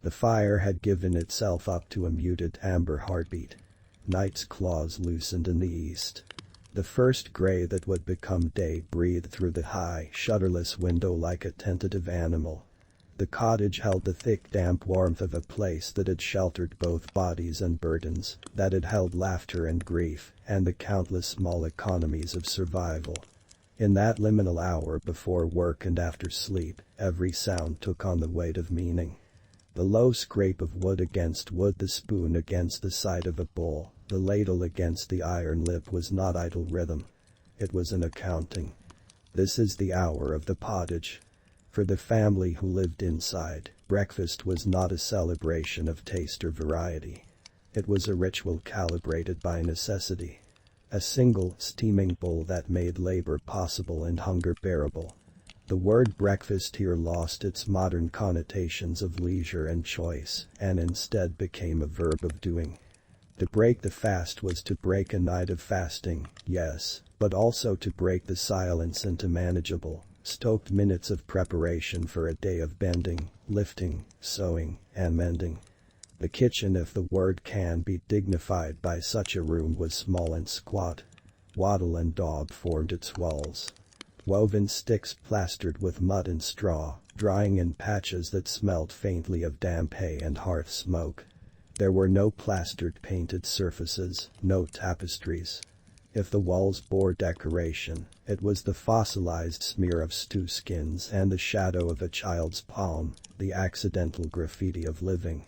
The fire had given itself up to a muted amber heartbeat. Night's claws loosened in the east. The first gray that would become day breathed through the high, shutterless window like a tentative animal. The cottage held the thick damp warmth of a place that had sheltered both bodies and burdens, that had held laughter and grief, and the countless small economies of survival. In that liminal hour before work and after sleep, every sound took on the weight of meaning. The low scrape of wood against wood, the spoon against the side of a bowl, the ladle against the iron lip was not idle rhythm. It was an accounting. This is the hour of the pottage. For the family who lived inside, breakfast was not a celebration of taste or variety. It was a ritual calibrated by necessity. A single, steaming bowl that made labor possible and hunger bearable. The word breakfast here lost its modern connotations of leisure and choice, and instead became a verb of doing. To break the fast was to break a night of fasting, yes, but also to break the silence into manageable, stoked minutes of preparation for a day of bending, lifting, sewing, and mending. The kitchen, if the word can be dignified by such a room, was small and squat. Wattle and daub formed its walls. Woven sticks plastered with mud and straw, drying in patches that smelled faintly of damp hay and hearth smoke. There were no plastered painted surfaces, no tapestries. If the walls bore decoration, it was the fossilized smear of stew skins and the shadow of a child's palm, the accidental graffiti of living.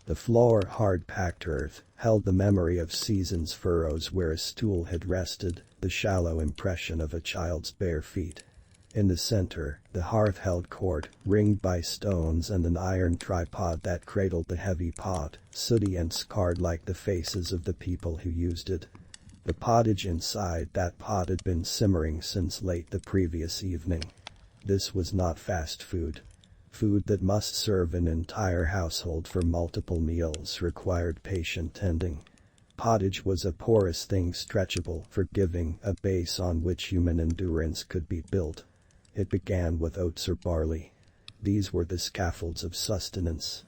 The floor, hard-packed earth, held the memory of seasons, furrows where a stool had rested, the shallow impression of a child's bare feet. In the center, the hearth held court, ringed by stones and an iron tripod that cradled the heavy pot, sooty and scarred like the faces of the people who used it. The pottage inside that pot had been simmering since late the previous evening. This was not fast food. Food that must serve an entire household for multiple meals required patient tending. Pottage was a porous thing, stretchable, forgiving, a base on which human endurance could be built. It began with oats or barley. These were the scaffolds of sustenance.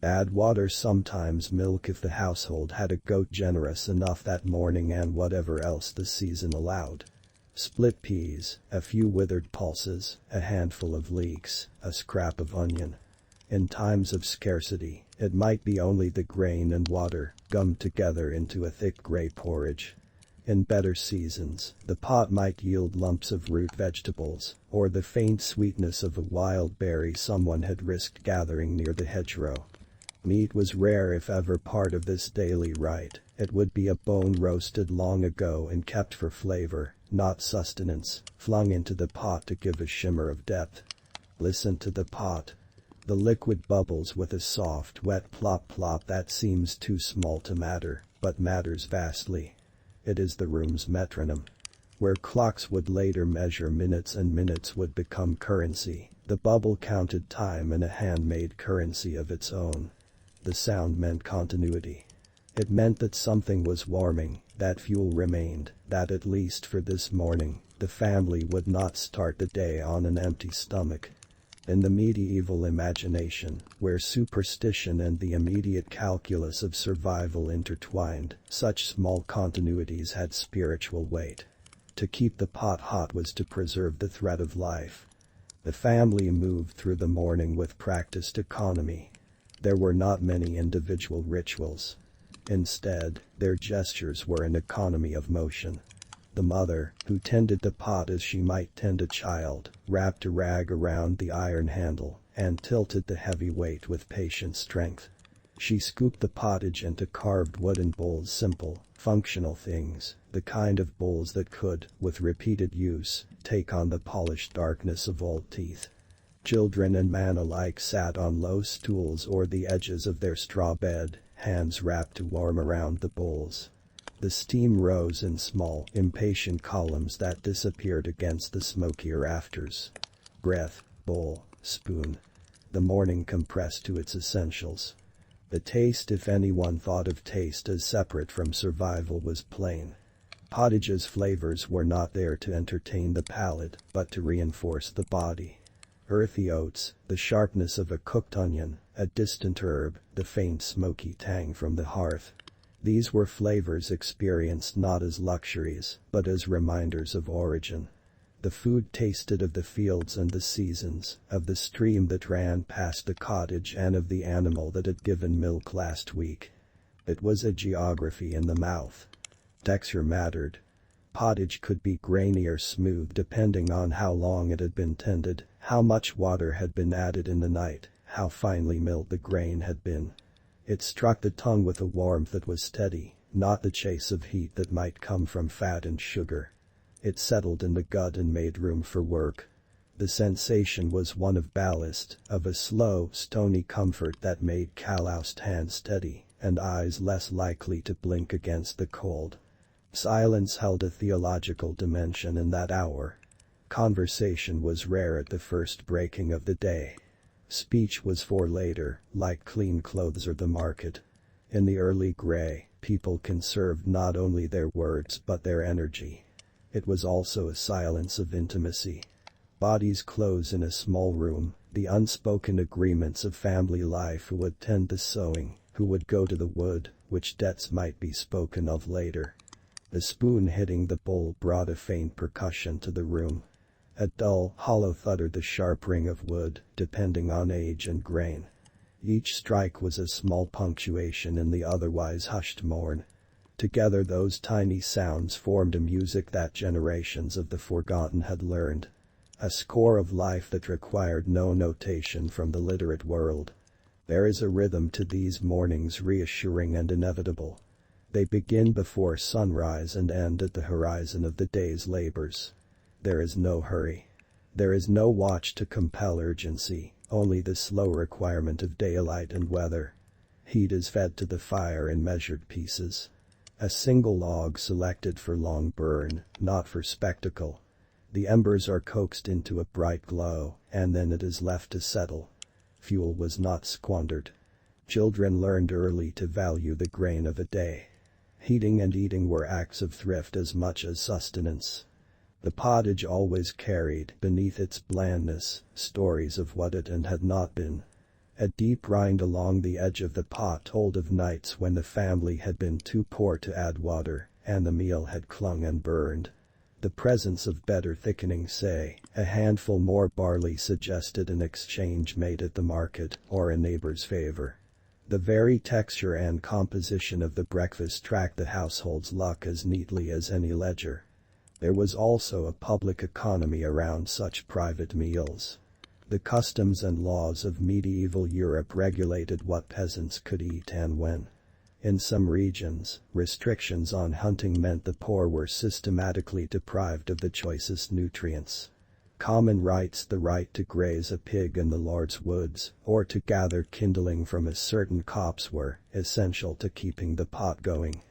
Add water, sometimes milk if the household had a goat generous enough that morning, and whatever else the season allowed. Split peas, a few withered pulses, a handful of leeks, a scrap of onion. In times of scarcity, it might be only the grain and water, gummed together into a thick gray porridge. In better seasons, the pot might yield lumps of root vegetables, or the faint sweetness of a wild berry someone had risked gathering near the hedgerow. Meat was rare, if ever part of this daily rite. It would be a bone roasted long ago and kept for flavor, not sustenance, flung into the pot to give a shimmer of depth. Listen to the pot. The liquid bubbles with a soft, wet plop-plop that seems too small to matter, but matters vastly. It is the room's metronome. Where clocks would later measure minutes and minutes would become currency, the bubble counted time in a handmade currency of its own. The sound meant continuity. It meant that something was warming, that fuel remained, that at least for this morning, the family would not start the day on an empty stomach. In the medieval imagination, where superstition and the immediate calculus of survival intertwined, such small continuities had spiritual weight. To keep the pot hot was to preserve the thread of life. The family moved through the morning with practiced economy. There were not many individual rituals. Instead, their gestures were an economy of motion. The mother, who tended the pot as she might tend a child, wrapped a rag around the iron handle and tilted the heavy weight with patient strength. She scooped the pottage into carved wooden bowls, simple, functional things, the kind of bowls that could, with repeated use, take on the polished darkness of old teeth. Children and man alike sat on low stools or the edges of their straw bed, hands wrapped to warm around the bowls. The steam rose in small, impatient columns that disappeared against the smokier rafters. Breath, bowl, spoon. The morning compressed to its essentials. The taste, if anyone thought of taste as separate from survival, was plain. Pottage's flavors were not there to entertain the palate, but to reinforce the body. Earthy oats, the sharpness of a cooked onion, a distant herb, the faint smoky tang from the hearth. These were flavors experienced not as luxuries, but as reminders of origin. The food tasted of the fields and the seasons, of the stream that ran past the cottage and of the animal that had given milk last week. It was a geography in the mouth. Texture mattered. Pottage could be grainy or smooth depending on how long it had been tended, how much water had been added in the night, how finely milled the grain had been. It struck the tongue with a warmth that was steady, not the chase of heat that might come from fat and sugar. It settled in the gut and made room for work. The sensation was one of ballast, of a slow, stony comfort that made calloused hands steady and eyes less likely to blink against the cold. Silence held a theological dimension in that hour. Conversation was rare at the first breaking of the day. Speech was for later, like clean clothes or the market. In the early gray, people conserved not only their words but their energy. It was also a silence of intimacy. Bodies close in a small room, the unspoken agreements of family life, who would tend the sowing, who would go to the wood, which debts might be spoken of later. The spoon hitting the bowl brought a faint percussion to the room. A dull, hollow thud or the sharp ring of wood, depending on age and grain. Each strike was a small punctuation in the otherwise hushed morn. Together those tiny sounds formed a music that generations of the forgotten had learned. A score of life that required no notation from the literate world. There is a rhythm to these mornings, reassuring and inevitable. They begin before sunrise and end at the horizon of the day's labors. There is no hurry. There is no watch to compel urgency, only the slow requirement of daylight and weather. Heat is fed to the fire in measured pieces. A single log selected for long burn, not for spectacle. The embers are coaxed into a bright glow, and then it is left to settle. Fuel was not squandered. Children learned early to value the grain of a day. Heating and eating were acts of thrift as much as sustenance. The pottage always carried, beneath its blandness, stories of what it and had not been. A deep rind along the edge of the pot told of nights when the family had been too poor to add water, and the meal had clung and burned. The presence of better thickening, say, a handful more barley, suggested an exchange made at the market or a neighbor's favor. The very texture and composition of the breakfast tracked the household's luck as neatly as any ledger. There was also a public economy around such private meals. The customs and laws of medieval Europe regulated what peasants could eat and when. In some regions, restrictions on hunting meant the poor were systematically deprived of the choicest nutrients. Common rights, the right to graze a pig in the Lord's woods, or to gather kindling from a certain copse, were essential to keeping the pot going.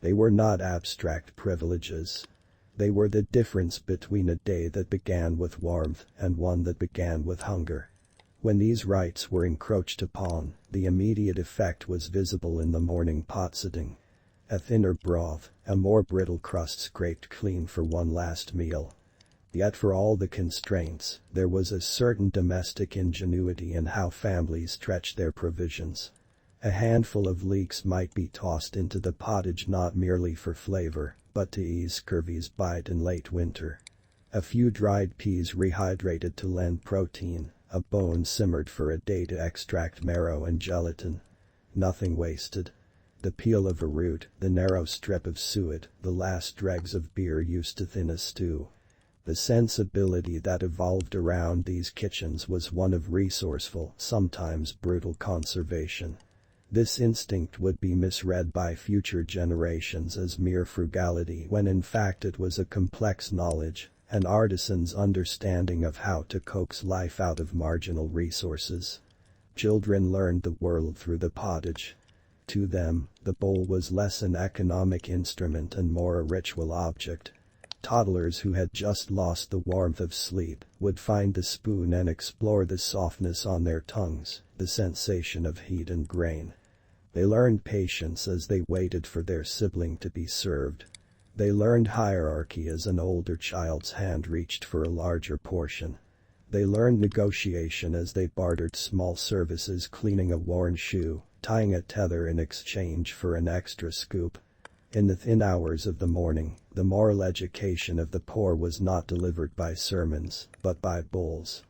They were not abstract privileges. They were the difference between a day that began with warmth and one that began with hunger. When these rights were encroached upon, the immediate effect was visible in the morning pot sitting. A thinner broth, a more brittle crust scraped clean for one last meal. Yet for all the constraints, there was a certain domestic ingenuity in how families stretched their provisions. A handful of leeks might be tossed into the pottage not merely for flavor, but to ease scurvy's bite in late winter. A few dried peas rehydrated to lend protein, a bone simmered for a day to extract marrow and gelatin. Nothing wasted. The peel of a root, the narrow strip of suet, the last dregs of beer used to thin a stew. The sensibility that evolved around these kitchens was one of resourceful, sometimes brutal conservation. This instinct would be misread by future generations as mere frugality when in fact it was a complex knowledge, an artisan's understanding of how to coax life out of marginal resources. Children learned the world through the pottage. To them, the bowl was less an economic instrument and more a ritual object. Toddlers who had just lost the warmth of sleep would find the spoon and explore the softness on their tongues, the sensation of heat and grain. They learned patience as they waited for their sibling to be served. They learned hierarchy as an older child's hand reached for a larger portion. They learned negotiation as they bartered small services, cleaning a worn shoe, tying a tether in exchange for an extra scoop. In the thin hours of the morning, the moral education of the poor was not delivered by sermons, but by bulls.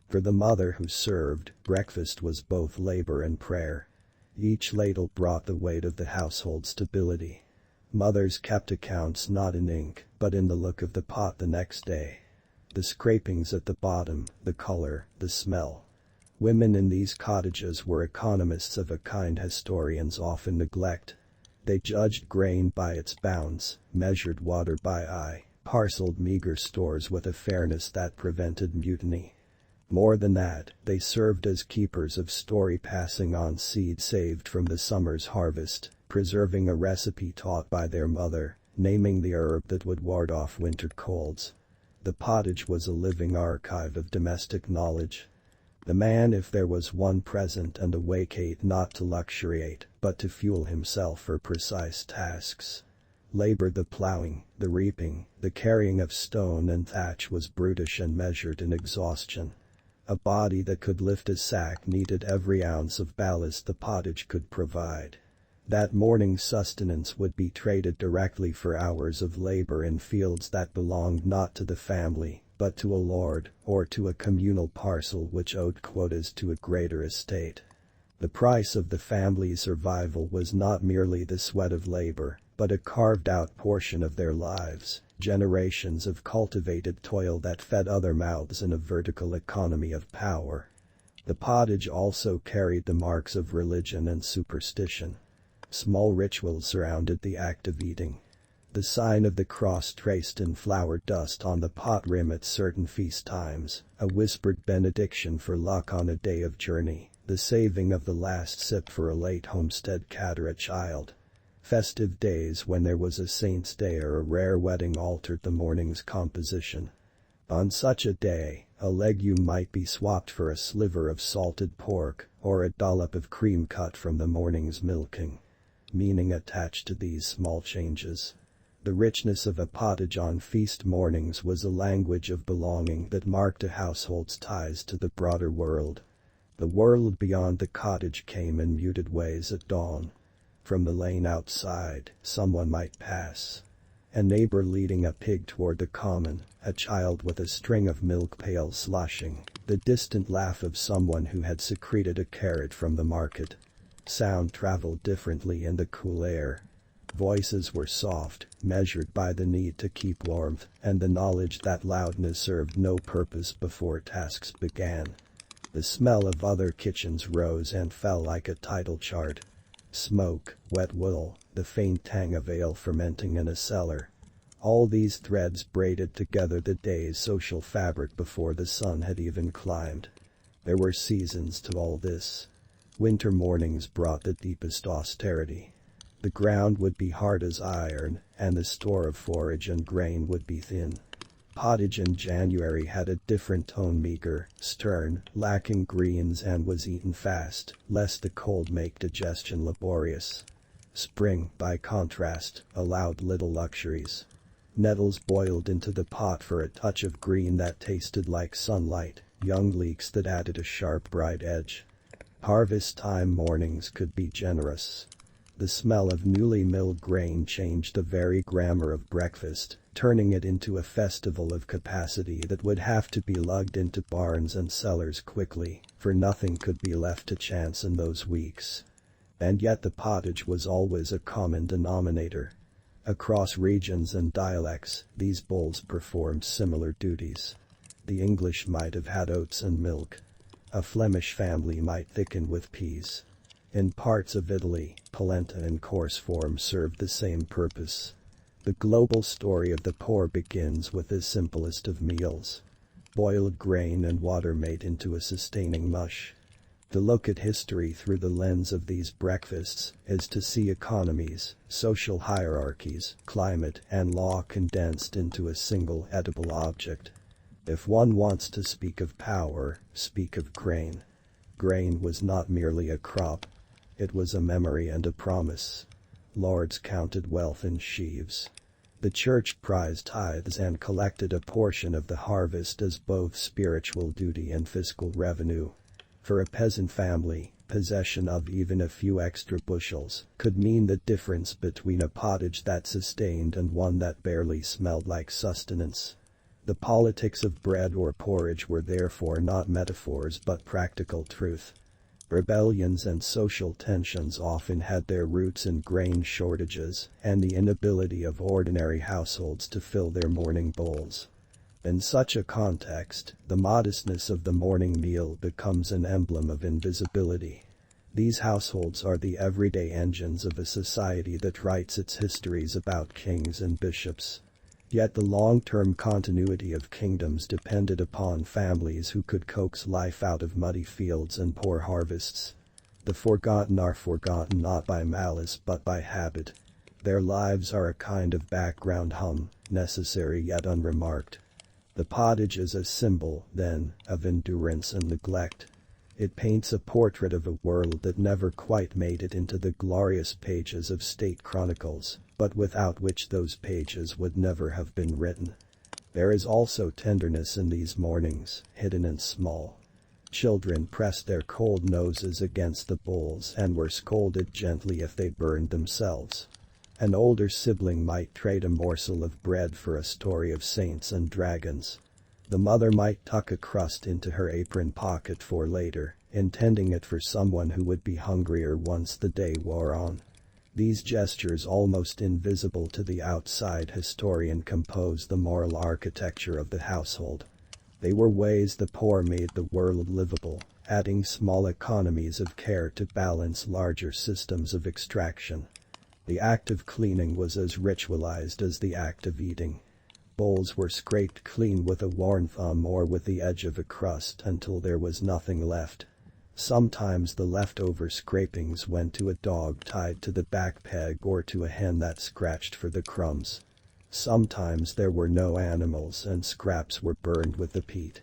For the mother who served, breakfast was both labor and prayer. Each ladle brought the weight of the household stability. Mothers kept accounts not in ink, but in the look of the pot the next day. The scrapings at the bottom, the color, the smell. Women in these cottages were economists of a kind historians often neglect. They judged grain by its bounds, measured water by eye, parceled meager stores with a fairness that prevented mutiny. More than that, they served as keepers of story, passing on seed saved from the summer's harvest, preserving a recipe taught by their mother, naming the herb that would ward off winter colds. The pottage was a living archive of domestic knowledge. The man, if there was one present and awake, ate not to luxuriate, but to fuel himself for precise tasks. Labor, the plowing, the reaping, the carrying of stone and thatch, was brutish and measured in exhaustion. A body that could lift a sack needed every ounce of ballast the pottage could provide. That morning's sustenance would be traded directly for hours of labor in fields that belonged not to the family, but to a lord, or to a communal parcel which owed quotas to a greater estate. The price of the family's survival was not merely the sweat of labor, but a carved-out portion of their lives, generations of cultivated toil that fed other mouths in a vertical economy of power. The pottage also carried the marks of religion and superstition. Small rituals surrounded the act of eating. The sign of the cross traced in flour dust on the pot rim at certain feast times, a whispered benediction for luck on a day of journey, the saving of the last sip for a late homestead cat or a child. Festive days when there was a saint's day or a rare wedding altered the morning's composition. On such a day, a legume might be swapped for a sliver of salted pork, or a dollop of cream cut from the morning's milking. Meaning attached to these small changes. The richness of a pottage on feast mornings was a language of belonging that marked a household's ties to the broader world. The world beyond the cottage came in muted ways at dawn. From the lane outside, someone might pass. A neighbor leading a pig toward the common, a child with a string of milk pails sloshing, the distant laugh of someone who had secreted a carrot from the market. Sound traveled differently in the cool air. Voices were soft, measured by the need to keep warmth, and the knowledge that loudness served no purpose before tasks began. The smell of other kitchens rose and fell like a tidal chart. Smoke, wet wool, the faint tang of ale fermenting in a cellar. All these threads braided together the day's social fabric before the sun had even climbed. There were seasons to all this. Winter mornings brought the deepest austerity. The ground would be hard as iron, and the store of forage and grain would be thin. Pottage in January had a different tone, meager, stern, lacking greens, and was eaten fast, lest the cold make digestion laborious. Spring, by contrast, allowed little luxuries. Nettles boiled into the pot for a touch of green that tasted like sunlight, young leeks that added a sharp bright edge. Harvest time mornings could be generous. The smell of newly milled grain changed the very grammar of breakfast, turning it into a festival of capacity that would have to be lugged into barns and cellars quickly, for nothing could be left to chance in those weeks. And yet the pottage was always a common denominator. Across regions and dialects, these bowls performed similar duties. The English might have had oats and milk. A Flemish family might thicken with peas. In parts of Italy, polenta in coarse form served the same purpose. The global story of the poor begins with the simplest of meals. Boiled grain and water made into a sustaining mush. To look at history through the lens of these breakfasts is to see economies, social hierarchies, climate, and law condensed into a single edible object. If one wants to speak of power, speak of grain. Grain was not merely a crop. It was a memory and a promise. Lords counted wealth in sheaves. The church prized tithes and collected a portion of the harvest as both spiritual duty and fiscal revenue. For a peasant family, possession of even a few extra bushels could mean the difference between a pottage that sustained and one that barely smelled like sustenance. The politics of bread or porridge were therefore not metaphors but practical truth. Rebellions and social tensions often had their roots in grain shortages and the inability of ordinary households to fill their morning bowls. In such a context, the modestness of the morning meal becomes an emblem of invisibility. These households are the everyday engines of a society that writes its histories about kings and bishops. Yet the long-term continuity of kingdoms depended upon families who could coax life out of muddy fields and poor harvests. The forgotten are forgotten not by malice but by habit. Their lives are a kind of background hum, necessary yet unremarked. The pottage is a symbol, then, of endurance and neglect. It paints a portrait of a world that never quite made it into the glorious pages of state chronicles, but without which those pages would never have been written. There is also tenderness in these mornings, hidden and small. Children pressed their cold noses against the bowls and were scolded gently if they burned themselves. An older sibling might trade a morsel of bread for a story of saints and dragons. The mother might tuck a crust into her apron pocket for later, intending it for someone who would be hungrier once the day wore on. These gestures, almost invisible to the outside historian, compose the moral architecture of the household. They were ways the poor made the world livable, adding small economies of care to balance larger systems of extraction. The act of cleaning was as ritualized as the act of eating. Bowls were scraped clean with a worn thumb or with the edge of a crust until there was nothing left. Sometimes the leftover scrapings went to a dog tied to the back peg or to a hen that scratched for the crumbs. Sometimes there were no animals and scraps were burned with the peat.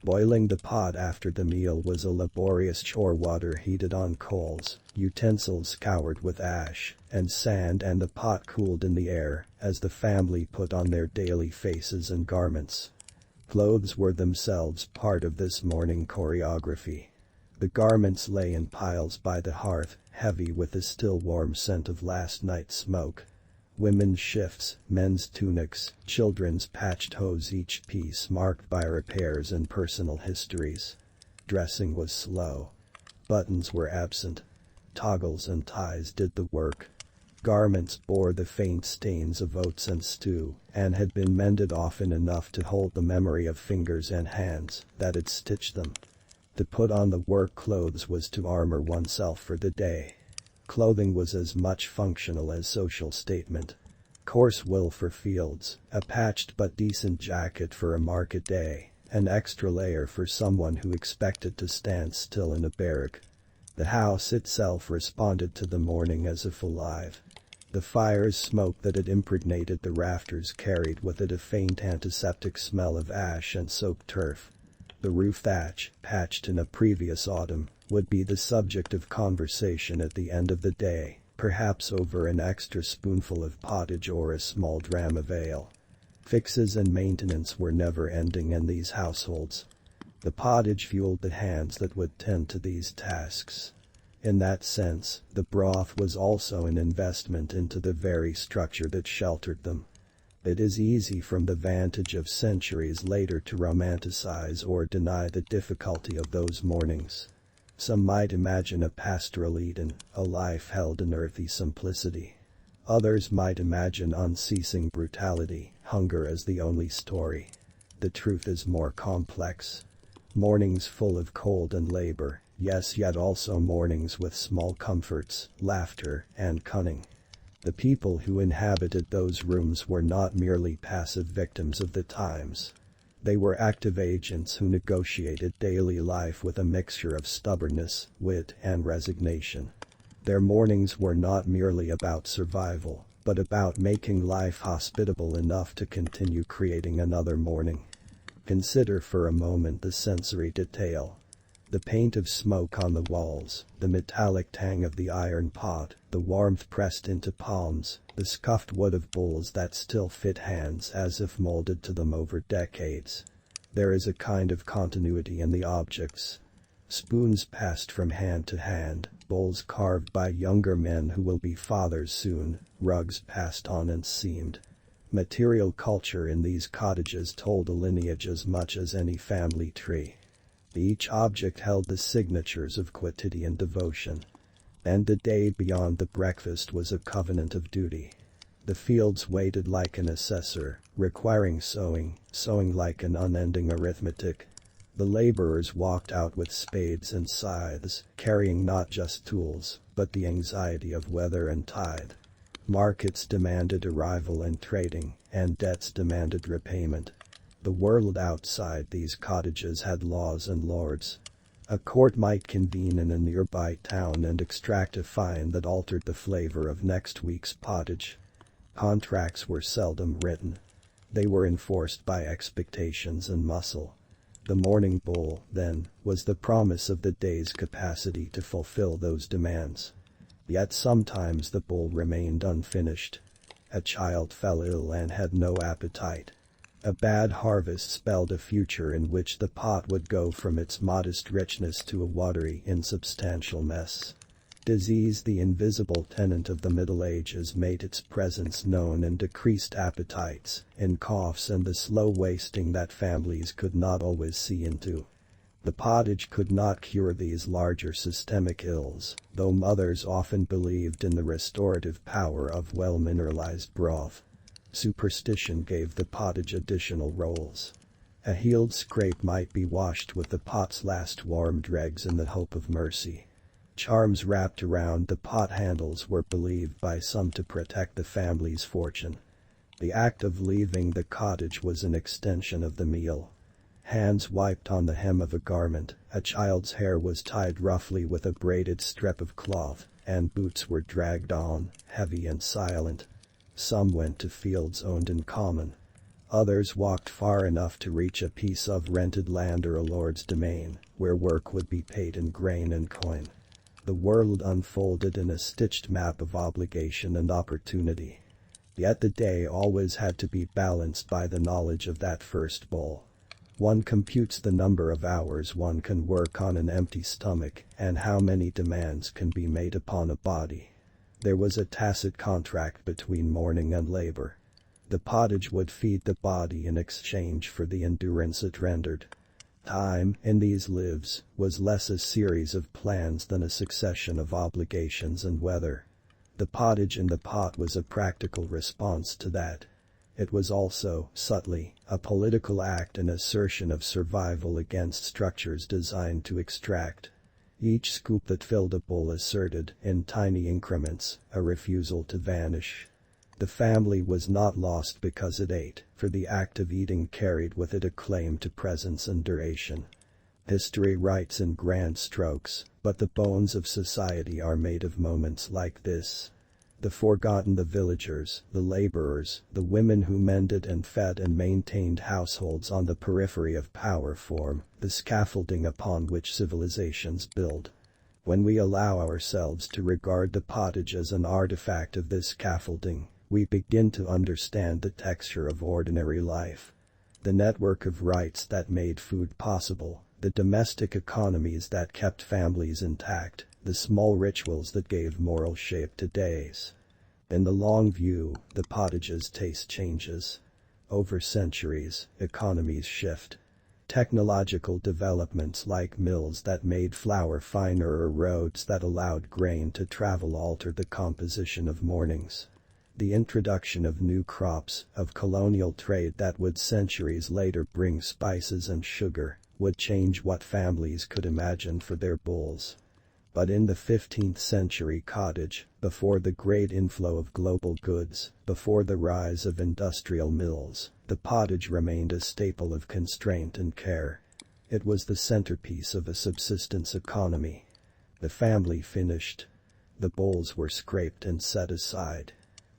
Boiling the pot after the meal was a laborious chore, water heated on coals, utensils scoured with ash and sand, and the pot cooled in the air as the family put on their daily faces and garments. Clothes were themselves part of this morning choreography. The garments lay in piles by the hearth, heavy with the still warm scent of last night's smoke. Women's shifts, men's tunics, children's patched hose, each piece marked by repairs and personal histories. Dressing was slow. Buttons were absent. Toggles and ties did the work. Garments bore the faint stains of oats and stew, and had been mended often enough to hold the memory of fingers and hands that had stitched them. To put on the work clothes was to armor oneself for the day. Clothing was as much functional as social statement. Coarse wool for fields, a patched but decent jacket for a market day, an extra layer for someone who expected to stand still in a barrack. The house itself responded to the morning as if alive. The fire's smoke that had impregnated the rafters carried with it a faint antiseptic smell of ash and soaked turf. The roof thatch, patched in a previous autumn, would be the subject of conversation at the end of the day, perhaps over an extra spoonful of pottage or a small dram of ale. Fixes and maintenance were never ending in these households. The pottage fueled the hands that would tend to these tasks. In that sense, the broth was also an investment into the very structure that sheltered them. It is easy from the vantage of centuries later to romanticize or deny the difficulty of those mornings. Some might imagine a pastoral Eden, a life held in earthy simplicity. Others might imagine unceasing brutality, hunger as the only story. The truth is more complex. Mornings full of cold and labor, yes, yet also mornings with small comforts, laughter, and cunning. The people who inhabited those rooms were not merely passive victims of the times. They were active agents who negotiated daily life with a mixture of stubbornness, wit, and resignation. Their mornings were not merely about survival, but about making life hospitable enough to continue creating another morning. Consider for a moment the sensory detail. The paint of smoke on the walls, the metallic tang of the iron pot, the warmth pressed into palms, the scuffed wood of bowls that still fit hands as if molded to them over decades. There is a kind of continuity in the objects. Spoons passed from hand to hand, bowls carved by younger men who will be fathers soon, rugs passed on and seamed. Material culture in these cottages told a lineage as much as any family tree. Each object held the signatures of quotidian devotion. And the day beyond the breakfast was a covenant of duty. The fields waited like an assessor, requiring sowing like an unending arithmetic. The laborers walked out with spades and scythes, carrying not just tools, but the anxiety of weather and tide. Markets demanded arrival and trading, and debts demanded repayment. The world outside these cottages had laws and lords. A court might convene in a nearby town and extract a fine that altered the flavor of next week's pottage. Contracts were seldom written. They were enforced by expectations and muscle. The morning bowl, then, was the promise of the day's capacity to fulfill those demands. Yet sometimes the bowl remained unfinished. A child fell ill and had no appetite. A bad harvest spelled a future in which the pot would go from its modest richness to a watery, insubstantial mess. Disease, the invisible tenant of the Middle Ages, made its presence known in decreased appetites, in coughs and the slow wasting that families could not always see into. The pottage could not cure these larger systemic ills, though mothers often believed in the restorative power of well-mineralized broth. Superstition gave the pottage additional roles. A healed scrape might be washed with the pot's last warm dregs in the hope of mercy. Charms wrapped around the pot handles were believed by some to protect the family's fortune. The act of leaving the cottage was an extension of the meal. Hands wiped on the hem of a garment, a child's hair was tied roughly with a braided strip of cloth, and boots were dragged on, heavy and silent. Some went to fields owned in common. Others walked far enough to reach a piece of rented land or a lord's domain, where work would be paid in grain and coin. The world unfolded in a stitched map of obligation and opportunity. Yet the day always had to be balanced by the knowledge of that first bowl. One computes the number of hours one can work on an empty stomach and how many demands can be made upon a body. There was a tacit contract between mourning and labor. The pottage would feed the body in exchange for the endurance it rendered. Time, in these lives, was less a series of plans than a succession of obligations and weather. The pottage in the pot was a practical response to that. It was also, subtly, a political act, an assertion of survival against structures designed to extract. Each scoop that filled a bowl asserted, in tiny increments, a refusal to vanish. The family was not lost because it ate, for the act of eating carried with it a claim to presence and duration. History writes in grand strokes, but the bones of society are made of moments like this. The forgotten, the villagers, the laborers, the women who mended and fed and maintained households on the periphery of power form the scaffolding upon which civilizations build. When we allow ourselves to regard the pottage as an artifact of this scaffolding, we begin to understand the texture of ordinary life. The network of rights that made food possible, the domestic economies that kept families intact, the small rituals that gave moral shape to days. In the long view, the pottage's taste changes. Over centuries, economies shift. Technological developments like mills that made flour finer or roads that allowed grain to travel altered the composition of mornings. The introduction of new crops, of colonial trade that would centuries later bring spices and sugar, would change what families could imagine for their bowls. But in the 15th century cottage, before the great inflow of global goods, before the rise of industrial mills, the pottage remained a staple of constraint and care. It was the centerpiece of a subsistence economy. The family finished. The bowls were scraped and set aside.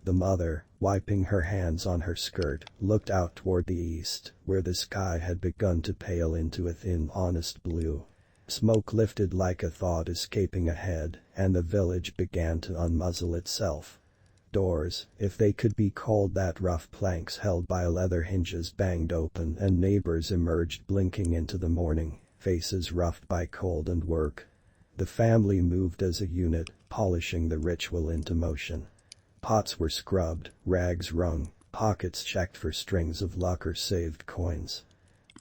The mother, wiping her hands on her skirt, looked out toward the east, where the sky had begun to pale into a thin, honest blue. Smoke lifted like a thought escaping ahead, and the village began to unmuzzle itself. Doors, if they could be called that, rough planks held by leather hinges, banged open and neighbors emerged blinking into the morning, faces roughed by cold and work. The family moved as a unit, polishing the ritual into motion. Pots were scrubbed, rags wrung, pockets checked for strings of luck or saved coins.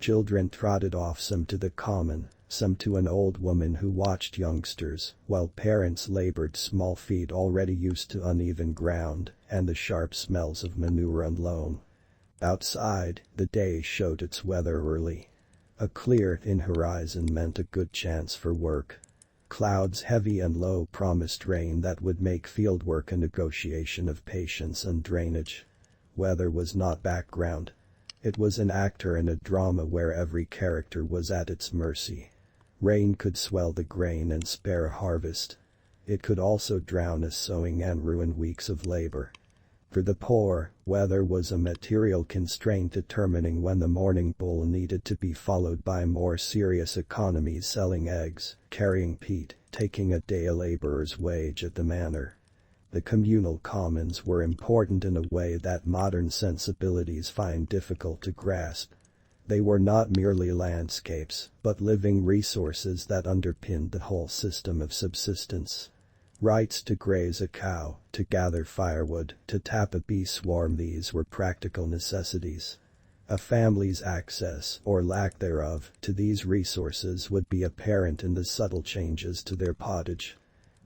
Children trotted off, some to the common, some to an old woman who watched youngsters, while parents labored, small feet already used to uneven ground and the sharp smells of manure and loam. Outside, the day showed its weather early. A clear, thin horizon meant a good chance for work. Clouds heavy and low promised rain that would make fieldwork a negotiation of patience and drainage. Weather was not background. It was an actor in a drama where every character was at its mercy. Rain could swell the grain and spare a harvest. It could also drown a sowing and ruin weeks of labor. For the poor, weather was a material constraint determining when the morning bowl needed to be followed by more serious economies, selling eggs, carrying peat, taking a day laborer's wage at the manor. The communal commons were important in a way that modern sensibilities find difficult to grasp. They were not merely landscapes, but living resources that underpinned the whole system of subsistence. Rights to graze a cow, to gather firewood, to tap a bee swarm, these were practical necessities. A family's access, or lack thereof, to these resources would be apparent in the subtle changes to their pottage.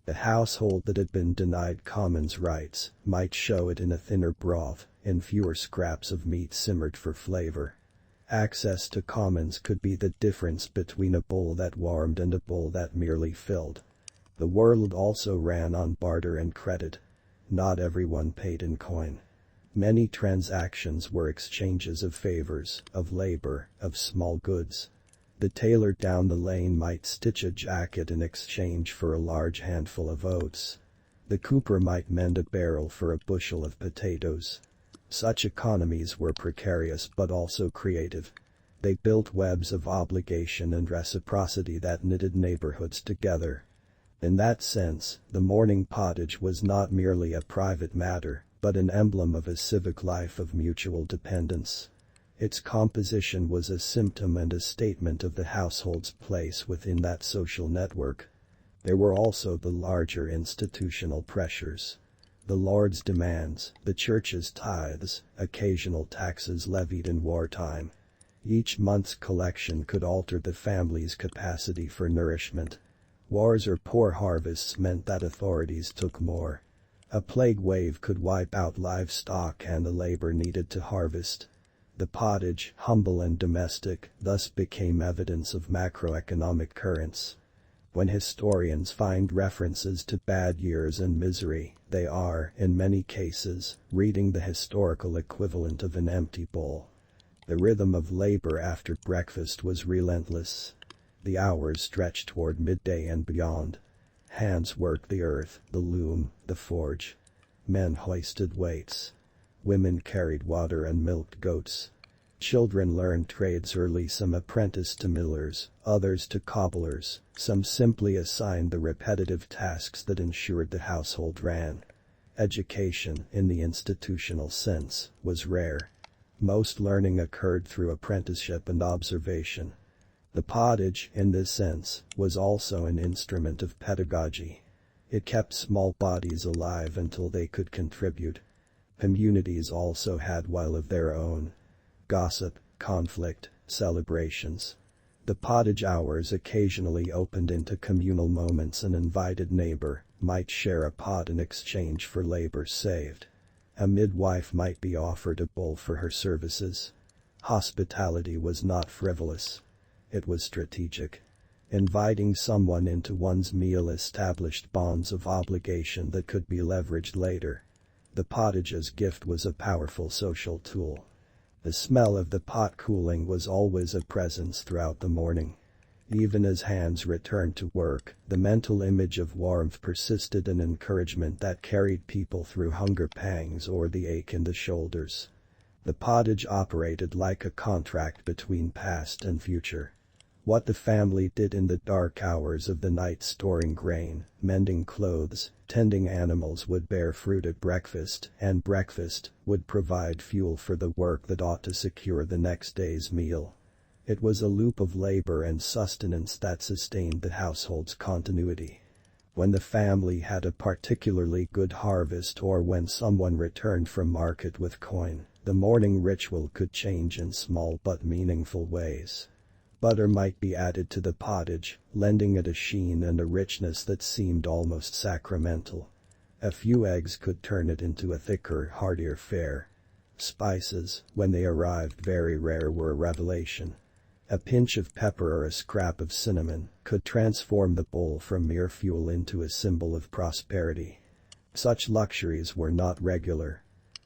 The household that had been denied commons rights might show it in a thinner broth, in fewer scraps of meat simmered for flavor. Access to commons could be the difference between a bowl that warmed and a bowl that merely filled. The world also ran on barter and credit. Not everyone paid in coin. Many transactions were exchanges of favors, of labor, of small goods. The tailor down the lane might stitch a jacket in exchange for a large handful of oats. The cooper might mend a barrel for a bushel of potatoes. Such economies were precarious but also creative. They built webs of obligation and reciprocity that knitted neighborhoods together. In that sense, the morning pottage was not merely a private matter, but an emblem of a civic life of mutual dependence. Its composition was a symptom and a statement of the household's place within that social network. There were also the larger institutional pressures. The Lord's demands, the church's tithes, occasional taxes levied in wartime. Each month's collection could alter the family's capacity for nourishment. Wars or poor harvests meant that authorities took more. A plague wave could wipe out livestock and the labor needed to harvest. The pottage, humble and domestic, thus became evidence of macroeconomic currents. When historians find references to bad years and misery, they are, in many cases, reading the historical equivalent of an empty bowl. The rhythm of labor after breakfast was relentless. The hours stretched toward midday and beyond. Hands worked the earth, the loom, the forge. Men hoisted weights. Women carried water and milked goats. Children learned trades early, some apprenticed to millers, others to cobblers, some simply assigned the repetitive tasks that ensured the household ran. Education, in the institutional sense, was rare. Most learning occurred through apprenticeship and observation. The pottage, in this sense, was also an instrument of pedagogy. It kept small bodies alive until they could contribute. Communities also had while of their own. Gossip, conflict, celebrations. The pottage hours occasionally opened into communal moments. An invited neighbor might share a pot in exchange for labor saved. A midwife might be offered a bowl for her services. Hospitality was not frivolous. It was strategic. Inviting someone into one's meal established bonds of obligation that could be leveraged later. The pottage's gift was a powerful social tool. The smell of the pot cooling was always a presence throughout the morning. Even as hands returned to work, the mental image of warmth persisted, an encouragement that carried people through hunger pangs or the ache in the shoulders. The pottage operated like a contract between past and future. What the family did in the dark hours of the night, storing grain, mending clothes, tending animals, would bear fruit at breakfast, and breakfast would provide fuel for the work that ought to secure the next day's meal. It was a loop of labor and sustenance that sustained the household's continuity. When the family had a particularly good harvest, or when someone returned from market with coin, the morning ritual could change in small but meaningful ways. Butter might be added to the pottage, lending it a sheen and a richness that seemed almost sacramental. A few eggs could turn it into a thicker, heartier fare. Spices, when they arrived very rare, were a revelation. A pinch of pepper or a scrap of cinnamon could transform the bowl from mere fuel into a symbol of prosperity. Such luxuries were not regular.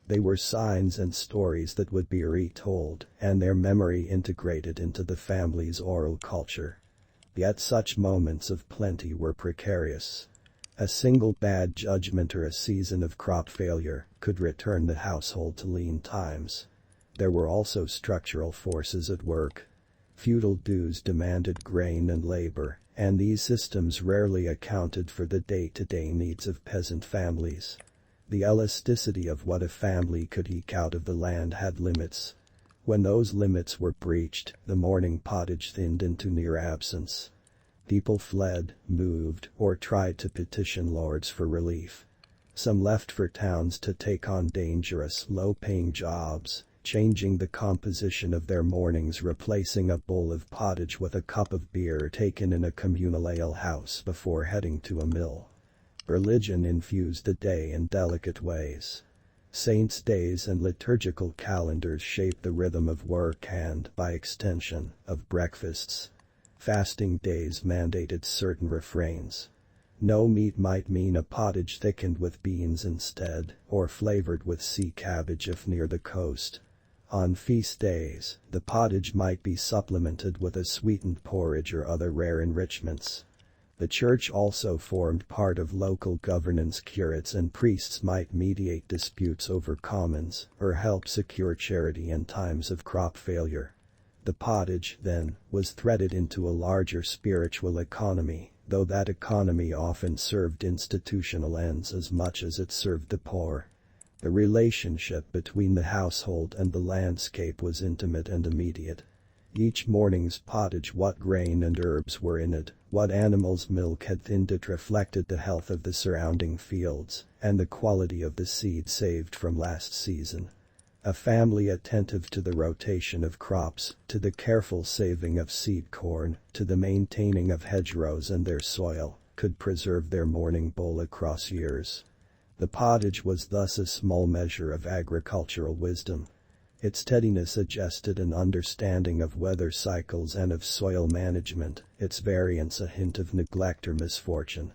They were signs and stories that would be retold, and their memory integrated into the family's oral culture. Yet such moments of plenty were precarious. A single bad judgment or a season of crop failure could return the household to lean times. There were also structural forces at work. Feudal dues demanded grain and labor, and these systems rarely accounted for the day-to-day needs of peasant families. The elasticity of what a family could eke out of the land had limits. When those limits were breached, the morning pottage thinned into near absence. People fled, moved, or tried to petition lords for relief. Some left for towns to take on dangerous, low-paying jobs, changing the composition of their mornings, replacing a bowl of pottage with a cup of beer taken in a communal alehouse before heading to a mill. Religion infused the day in delicate ways. Saints' days and liturgical calendars shaped the rhythm of work and, by extension, of breakfasts. Fasting days mandated certain refrains. No meat might mean a pottage thickened with beans instead, or flavored with sea cabbage if near the coast. On feast days, the pottage might be supplemented with a sweetened porridge or other rare enrichments. The church also formed part of local governance. Curates and priests might mediate disputes over commons, or help secure charity in times of crop failure. The pottage, then, was threaded into a larger spiritual economy, though that economy often served institutional ends as much as it served the poor. The relationship between the household and the landscape was intimate and immediate. Each morning's pottage, what grain and herbs were in it, what animal's milk had thinned it, reflected the health of the surrounding fields and the quality of the seed saved from last season. A family attentive to the rotation of crops, to the careful saving of seed corn, to the maintaining of hedgerows and their soil, could preserve their morning bowl across years. The pottage was thus a small measure of agricultural wisdom. Its steadiness suggested an understanding of weather cycles and of soil management, its variance a hint of neglect or misfortune.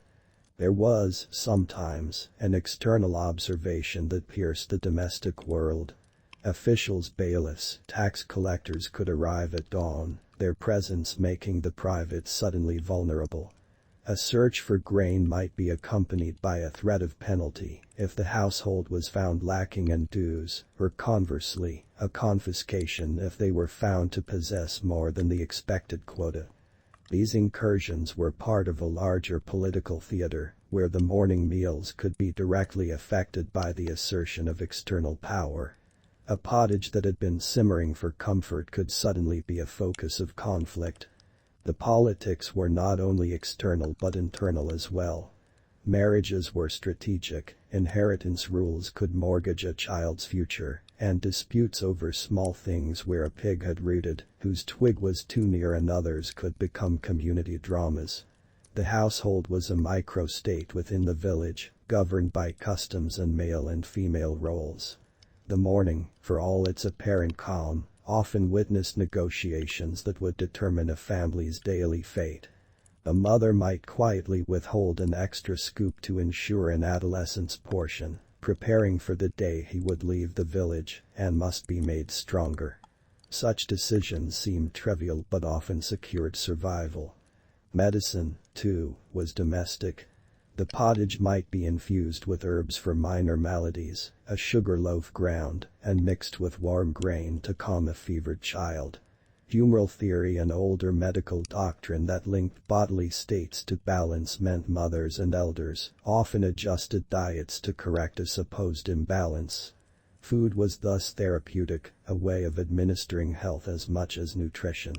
There was, sometimes, an external observation that pierced the domestic world. Officials, bailiffs, tax collectors could arrive at dawn, their presence making the private suddenly vulnerable. A search for grain might be accompanied by a threat of penalty if the household was found lacking in dues, or conversely, a confiscation if they were found to possess more than the expected quota. These incursions were part of a larger political theater, where the morning meals could be directly affected by the assertion of external power. A pottage that had been simmering for comfort could suddenly be a focus of conflict. The politics were not only external but internal as well. Marriages were strategic, inheritance rules could mortgage a child's future, and disputes over small things, where a pig had rooted, whose twig was too near another's, could become community dramas. The household was a microstate within the village, governed by customs and male and female roles. The morning, for all its apparent calm, often witnessed negotiations that would determine a family's daily fate. A mother might quietly withhold an extra scoop to ensure an adolescent's portion, preparing for the day he would leave the village and must be made stronger. Such decisions seemed trivial but often secured survival. Medicine, too, was domestic. The pottage might be infused with herbs for minor maladies, a sugar loaf ground and mixed with warm grain to calm a fevered child. Humoral theory, an older medical doctrine that linked bodily states to balance, meant mothers and elders often adjusted diets to correct a supposed imbalance. Food was thus therapeutic, a way of administering health as much as nutrition.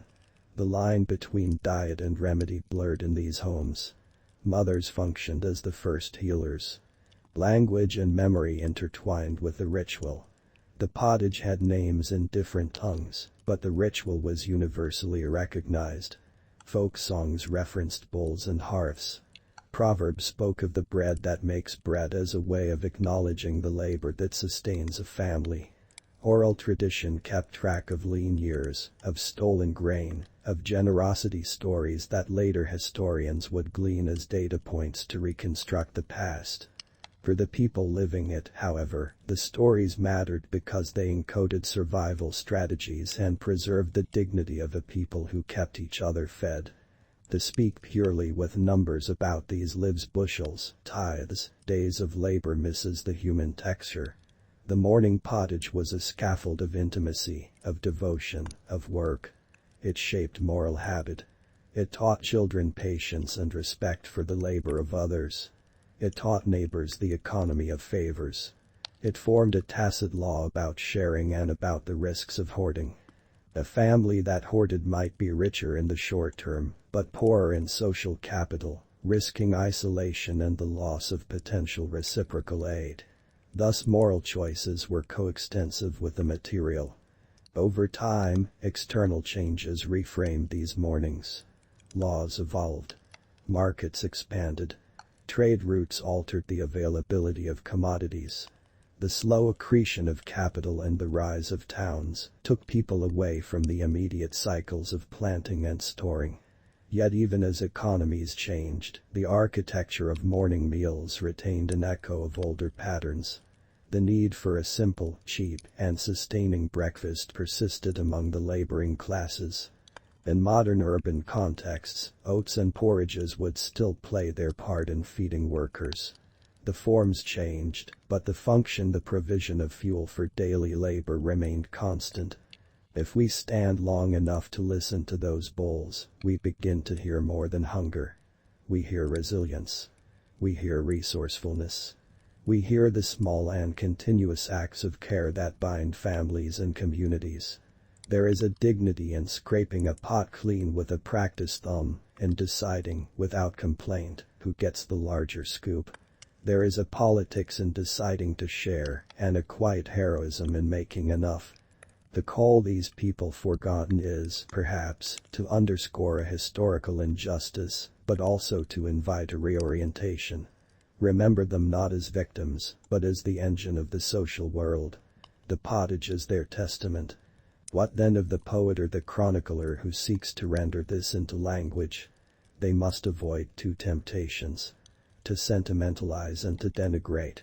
The line between diet and remedy blurred in these homes. Mothers functioned as the first healers. Language and memory intertwined with the ritual. The pottage had names in different tongues, but the ritual was universally recognized. Folk songs referenced bowls and hearths. Proverbs spoke of the bread that makes bread as a way of acknowledging the labor that sustains a family. Oral tradition kept track of lean years, of stolen grain, of generosity, stories that later historians would glean as data points to reconstruct the past. For the people living it, however, the stories mattered because they encoded survival strategies and preserved the dignity of a people who kept each other fed. To speak purely with numbers about these lives, bushels, tithes, days of labor, misses the human texture. The morning pottage was a scaffold of intimacy, of devotion, of work. It shaped moral habit. It taught children patience and respect for the labor of others. It taught neighbors the economy of favors. It formed a tacit law about sharing and about the risks of hoarding. A family that hoarded might be richer in the short term, but poorer in social capital, risking isolation and the loss of potential reciprocal aid. Thus moral choices were coextensive with the material. Over time, external changes reframed these mornings. Laws evolved. Markets expanded. Trade routes altered the availability of commodities. The slow accretion of capital and the rise of towns took people away from the immediate cycles of planting and storing. Yet even as economies changed, the architecture of morning meals retained an echo of older patterns. The need for a simple, cheap, and sustaining breakfast persisted among the laboring classes. In modern urban contexts, oats and porridges would still play their part in feeding workers. The forms changed, but the function, the provision of fuel for daily labor, remained constant. If we stand long enough to listen to those bowls, we begin to hear more than hunger. We hear resilience. We hear resourcefulness. We hear the small and continuous acts of care that bind families and communities. There is a dignity in scraping a pot clean with a practiced thumb, in deciding, without complaint, who gets the larger scoop. There is a politics in deciding to share, and a quiet heroism in making enough. The call these people forgotten is, perhaps, to underscore a historical injustice, but also to invite a reorientation. Remember them not as victims, but as the engine of the social world. The pottage is their testament. What then of the poet or the chronicler who seeks to render this into language? They must avoid two temptations: to sentimentalize and to denigrate.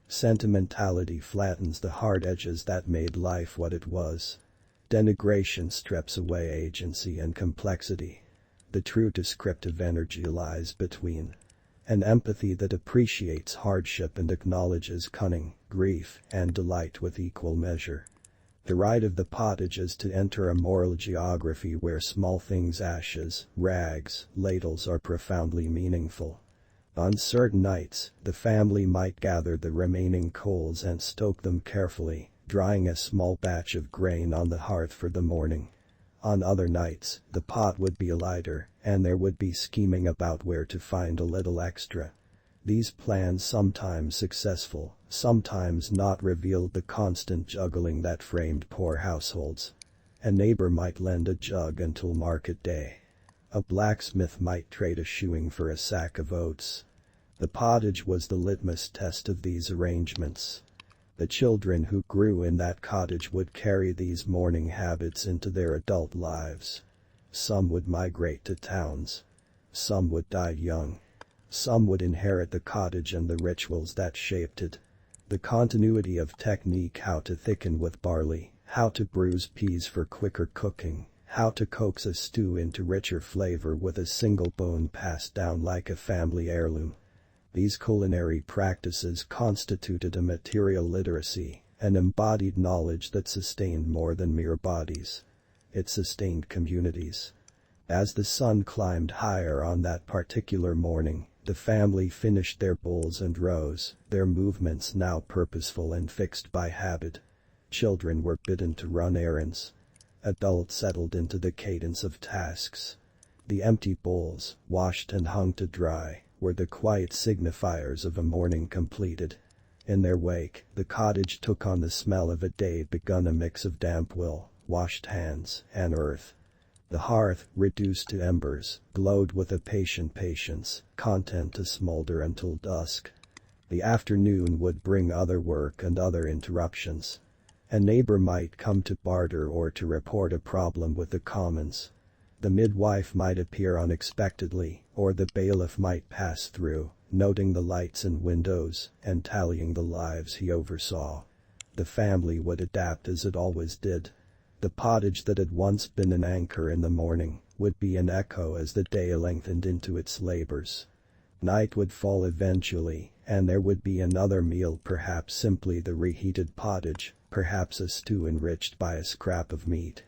Sentimentality flattens the hard edges that made life what it was. Denigration strips away agency and complexity. The true descriptive energy lies between. An empathy that appreciates hardship and acknowledges cunning, grief, and delight with equal measure. The rite of the pottage is to enter a moral geography where small things, ashes, rags, ladles, are profoundly meaningful. On certain nights, the family might gather the remaining coals and stoke them carefully, drying a small batch of grain on the hearth for the morning. On other nights, the pot would be lighter, and there would be scheming about where to find a little extra. These plans, sometimes successful, sometimes not, revealed the constant juggling that framed poor households. A neighbor might lend a jug until market day. A blacksmith might trade a shoeing for a sack of oats. The pottage was the litmus test of these arrangements. The children who grew in that cottage would carry these morning habits into their adult lives. Some would migrate to towns. Some would die young. Some would inherit the cottage and the rituals that shaped it. The continuity of technique: how to thicken with barley, how to bruise peas for quicker cooking, how to coax a stew into richer flavor with a single bone passed down like a family heirloom. These culinary practices constituted a material literacy, an embodied knowledge that sustained more than mere bodies. it sustained communities. As the sun climbed higher on that particular morning, the family finished their bowls and rose, their movements now purposeful and fixed by habit. Children were bidden to run errands. Adults settled into the cadence of tasks. The empty bowls, washed and hung to dry, were the quiet signifiers of a morning completed. In their wake, the cottage took on the smell of a day begun, a mix of damp will, washed hands, and earth. The hearth, reduced to embers, glowed with a patient patience, content to smolder until dusk. The afternoon would bring other work and other interruptions. A neighbor might come to barter or to report a problem with the commons. The midwife might appear unexpectedly, or the bailiff might pass through, noting the lights and windows and tallying the lives he oversaw. The family would adapt as it always did. The pottage that had once been an anchor in the morning would be an echo as the day lengthened into its labors. Night would fall eventually, and there would be another meal, perhaps simply the reheated pottage, perhaps a stew enriched by a scrap of meat.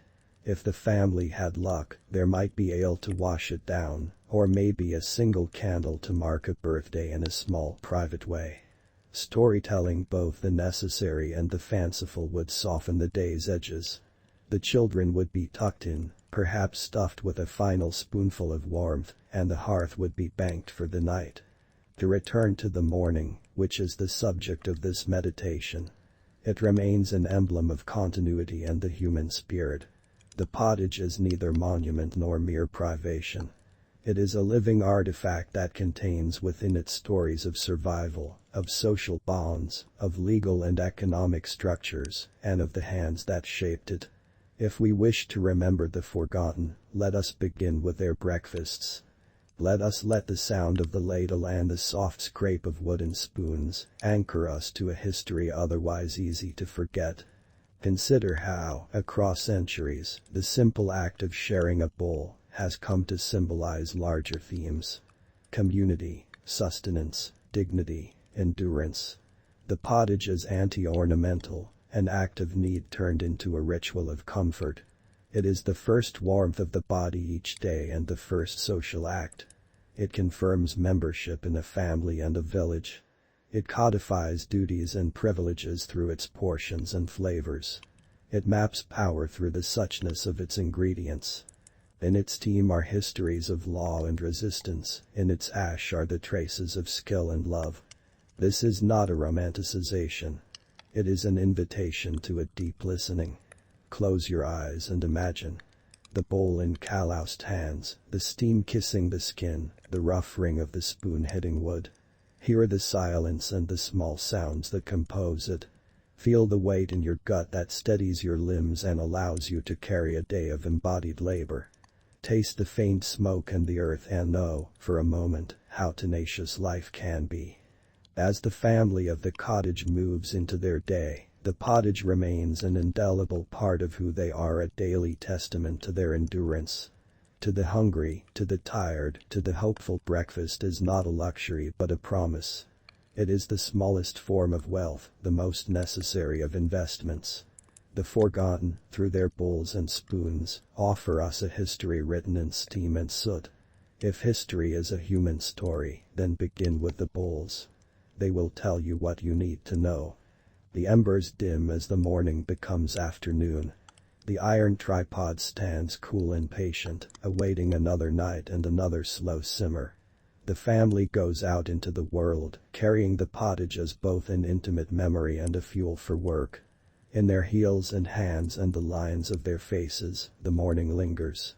If the family had luck, there might be ale to wash it down, or maybe a single candle to mark a birthday in a small private way. Storytelling, both the necessary and the fanciful, would soften the day's edges. The children would be tucked in, perhaps stuffed with a final spoonful of warmth, and the hearth would be banked for the night. To return to the morning, which is the subject of this meditation. It remains an emblem of continuity and the human spirit. The pottage is neither monument nor mere privation. It is a living artifact that contains within it stories of survival, of social bonds, of legal and economic structures, and of the hands that shaped it. If we wish to remember the forgotten, let us begin with their breakfasts. Let the sound of the ladle and the soft scrape of wooden spoons anchor us to a history otherwise easy to forget. Consider how, across centuries, the simple act of sharing a bowl has come to symbolize larger themes. Community, sustenance, dignity, endurance. The pottage is anti-ornamental, an act of need turned into a ritual of comfort. It is the first warmth of the body each day and the first social act. It confirms membership in a family and a village. It codifies duties and privileges through its portions and flavors. It maps power through the suchness of its ingredients. In its steam are histories of law and resistance, in its ash are the traces of skill and love. This is not a romanticization. It is an invitation to a deep listening. Close your eyes and imagine. The bowl in calloused hands, the steam kissing the skin, the rough ring of the spoon hitting wood. Hear the silence and the small sounds that compose it. Feel the weight in your gut that steadies your limbs and allows you to carry a day of embodied labor. Taste the faint smoke and the earth and know, for a moment, how tenacious life can be. As the family of the cottage moves into their day, the pottage remains an indelible part of who they are, a daily testament to their endurance. To the hungry, to the tired, to the hopeful, breakfast is not a luxury but a promise. It is the smallest form of wealth, the most necessary of investments. The forgotten, through their bowls and spoons, offer us a history written in steam and soot. If history is a human story, then begin with the bowls. They will tell you what you need to know. The embers dim as the morning becomes afternoon. The iron tripod stands cool and patient, awaiting another night and another slow simmer. The family goes out into the world, carrying the pottage as both an intimate memory and a fuel for work. In their heels and hands and the lines of their faces, the morning lingers.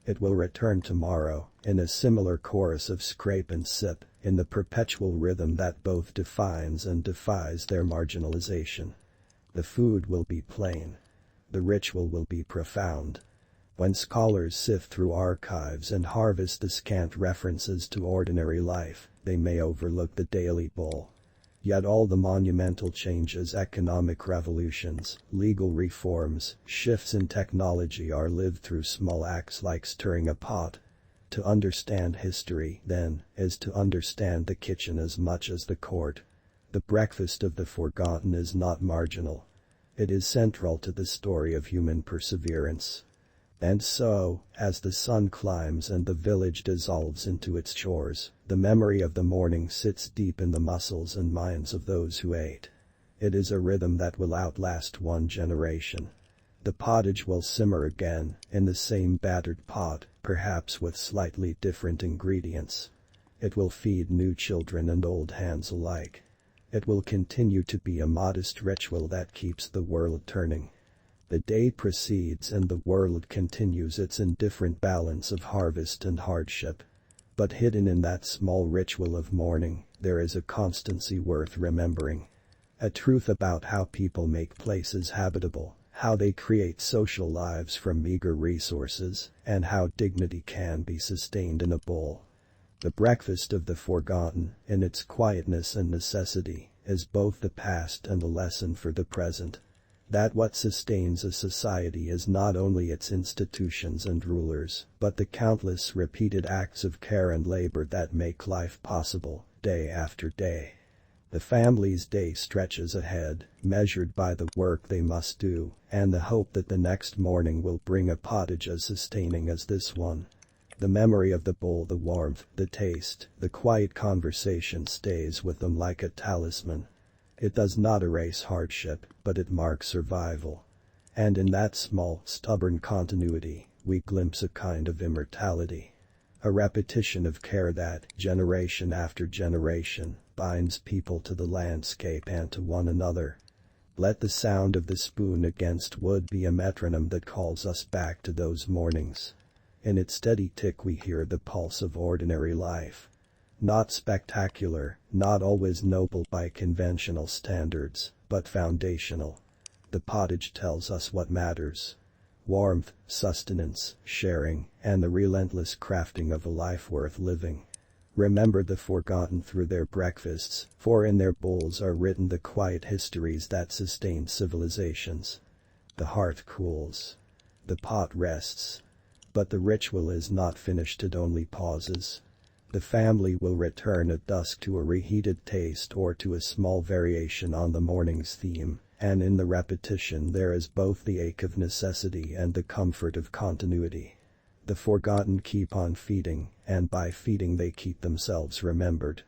It will return tomorrow, in a similar chorus of scrape and sip, in the perpetual rhythm that both defines and defies their marginalization. The food will be plain. The ritual will be profound. When scholars sift through archives and harvest the scant references to ordinary life, they may overlook the daily bowl. Yet all the monumental changes, economic revolutions, legal reforms, shifts in technology are lived through small acts like stirring a pot. To understand history, then, is to understand the kitchen as much as the court. The breakfast of the forgotten is not marginal. It is central to the story of human perseverance. And so, as the sun climbs and the village dissolves into its chores, the memory of the morning sits deep in the muscles and minds of those who ate. It is a rhythm that will outlast one generation. The pottage will simmer again, in the same battered pot, perhaps with slightly different ingredients. It will feed new children and old hands alike. It will continue to be a modest ritual that keeps the world turning. The day proceeds and the world continues its indifferent balance of harvest and hardship. But hidden in that small ritual of mourning, there is a constancy worth remembering. A truth about how people make places habitable, how they create social lives from meager resources, and how dignity can be sustained in a bowl. The breakfast of the forgotten, in its quietness and necessity, is both the past and a lesson for the present. That what sustains a society is not only its institutions and rulers, but the countless repeated acts of care and labor that make life possible, day after day. The family's day stretches ahead, measured by the work they must do, and the hope that the next morning will bring a pottage as sustaining as this one. The memory of the bowl, the warmth, the taste, the quiet conversation stays with them like a talisman. It does not erase hardship, but it marks survival. And in that small, stubborn continuity, we glimpse a kind of immortality. A repetition of care that, generation after generation, binds people to the landscape and to one another. Let the sound of the spoon against wood be a metronome that calls us back to those mornings. In its steady tick we hear the pulse of ordinary life. Not spectacular, not always noble by conventional standards, but foundational. The pottage tells us what matters. Warmth, sustenance, sharing, and the relentless crafting of a life worth living. Remember the forgotten through their breakfasts, for in their bowls are written the quiet histories that sustain civilizations. The hearth cools. The pot rests. But the ritual is not finished, it only pauses. The family will return at dusk to a reheated taste or to a small variation on the morning's theme, and in the repetition there is both the ache of necessity and the comfort of continuity. The forgotten keep on feeding, and by feeding they keep themselves remembered.